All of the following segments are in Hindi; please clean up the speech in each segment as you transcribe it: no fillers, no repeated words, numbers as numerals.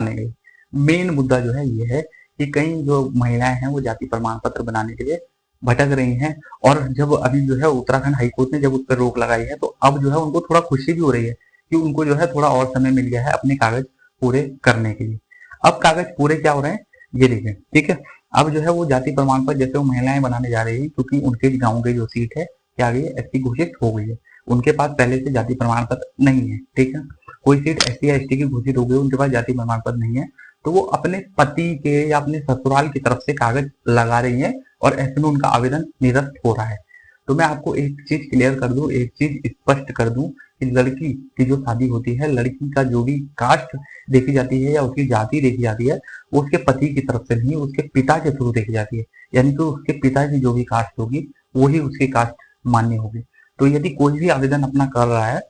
के लिए। मेन मुद्दा जो है ये है कि कई जो महिलाएं हैं वो जाति प्रमाण पत्र बनाने के लिए भटक रही हैं, और जब अभी जो है उत्तराखंड हाईकोर्ट ने जब उस पर रोक लगाई है, तो अब जो है उनको थोड़ा खुशी भी हो रही है कि उनको जो है थोड़ा और समय मिल गया है अपने कागज पूरे करने के लिए। अब कागज पूरे क्या हो रहे हैं ये देखिए, ठीक है। अब जो है वो जाति प्रमाण पत्र जैसे वो महिलाएं बनाने जा रही है, क्योंकि उनके गाँव की जो सीट है क्या आ गई है, एसटी घोषित हो गई है। उनके पास पहले से जाति प्रमाण पत्र नहीं है, ठीक है। कोई सीट एसटी या एसटी की घोषित हो गई, उनके पास जाति प्रमाण पत्र नहीं है, तो वो अपने पति के या अपने ससुराल की तरफ से कागज लगा रही है, और ऐसे में उनका आवेदन निरस्त हो रहा है। तो मैं आपको एक चीज क्लियर कर दूं, एक चीज स्पष्ट कर दूं कि लड़की की जो शादी होती है, लड़की का जो भी कास्ट देखी जाती है या उसकी जाति देखी जाती है, वो उसके पति की तरफ से नहीं, उसके पिता के थ्रू देखी जाती है। यानी कि उसके पिता की जो भी कास्ट होगी वही उसकी कास्ट मान्य होगी। तो यदि कोई भी आवेदन अपना कर रहा है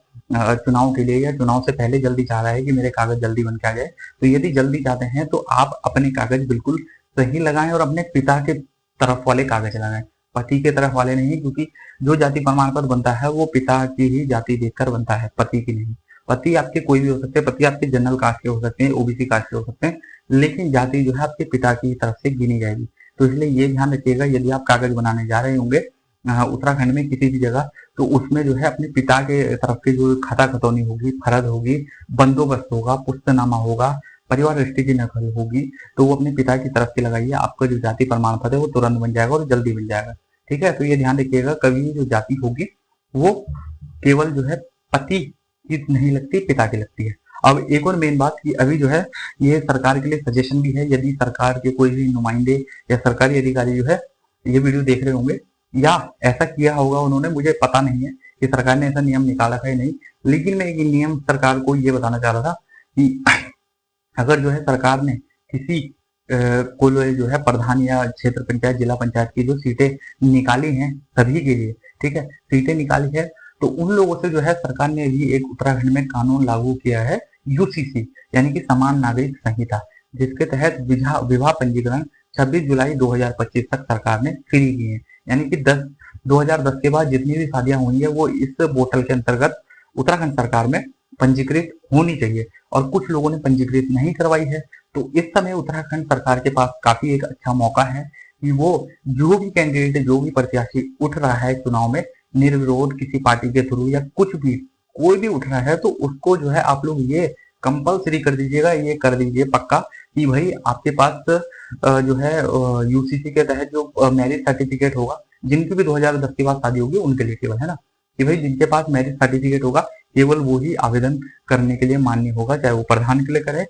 चुनाव के लिए, या चुनाव से पहले जल्दी चाह रहा है कि मेरे कागज जल्दी बन के आ जाए, तो यदि जल्दी चाहते हैं तो आप अपने कागज बिल्कुल सही लगाएं, और अपने पिता के तरफ वाले कागज लगाएं, पति के तरफ वाले नहीं, क्योंकि जो जाति प्रमाण पत्र बनता है वो पिता की ही जाति देखकर बनता है, पति की नहीं। पति आपके कोई भी हो सकते हैं, पति आपके जनरल कास्ट के हो सकते हैं, ओबीसी कास्ट के हो सकते हैं, लेकिन जाति जो है आपके पिता की तरफ से गिनी जाएगी। तो इसलिए ये ध्यान रखिएगा, यदि आप कागज बनाने जा रहे होंगे उत्तराखंड में किसी भी जगह, तो उसमें जो है अपने पिता के तरफ की जो खाता खतौनी होगी, फरद होगी, बंदोबस्त होगा, पुस्तनामा होगा, परिवार रजिस्ट्री की नकल होगी, तो वो अपने पिता की तरफ से लगाइए। आपका जो जाति प्रमाण पत्र है वो तुरंत बन जाएगा और जल्दी बन जाएगा, ठीक है। तो ये ध्यान रखिएगा, कभी जो जाति होगी वो केवल जो है पति की नहीं लगती, पिता की लगती है। अब एक और मेन बात कि अभी जो है ये सरकार के लिए सजेशन भी है, यदि सरकार के कोई भी नुमाइंदे या सरकारी अधिकारी जो है ये वीडियो देख रहे होंगे, या ऐसा किया होगा उन्होंने, मुझे पता नहीं है कि सरकार ने ऐसा नियम निकाला है नहीं, लेकिन मैं एक नियम सरकार को ये बताना चाह रहा था कि अगर जो है सरकार ने किसी को जो है प्रधान या क्षेत्र पंचायत, जिला पंचायत की जो सीटें निकाली हैं सभी के लिए, ठीक है, सीटें निकाली है, तो उन लोगों से जो है सरकार ने भी एक उत्तराखंड में कानून लागू किया है, यूसीसी यानी कि समान नागरिक संहिता, जिसके तहत विवाह पंजीकरण 26 जुलाई 2025 तक सरकार ने फ्री किए हैं। यानी कि 2010 के बाद जितनी भी शादियां हुई है वो इस पोर्टल के अंतर्गत उत्तराखंड सरकार में पंजीकृत होनी चाहिए, और कुछ लोगों ने पंजीकृत नहीं करवाई है। तो इस समय उत्तराखंड सरकार के पास काफी एक अच्छा मौका है कि वो जो भी कैंडिडेट, जो भी प्रत्याशी उठ रहा है चुनाव में निर्विरोध किसी पार्टी के थ्रू या कुछ भी, कोई भी उठ रहा है, तो उसको जो है आप लोग ये कंपल्सरी कर दीजिएगा, ये कर दीजिए पक्का कि भाई आपके पास जो है यूसीसी के तहत जो मैरिज सर्टिफिकेट होगा, जिनकी भी 2010 के बाद शादी होगी उनके लिए केवल, है ना, कि भाई जिनके पास मैरिज सर्टिफिकेट होगा केवल वो ही आवेदन करने के लिए मान्य होगा, चाहे वो प्रधान के लिए करे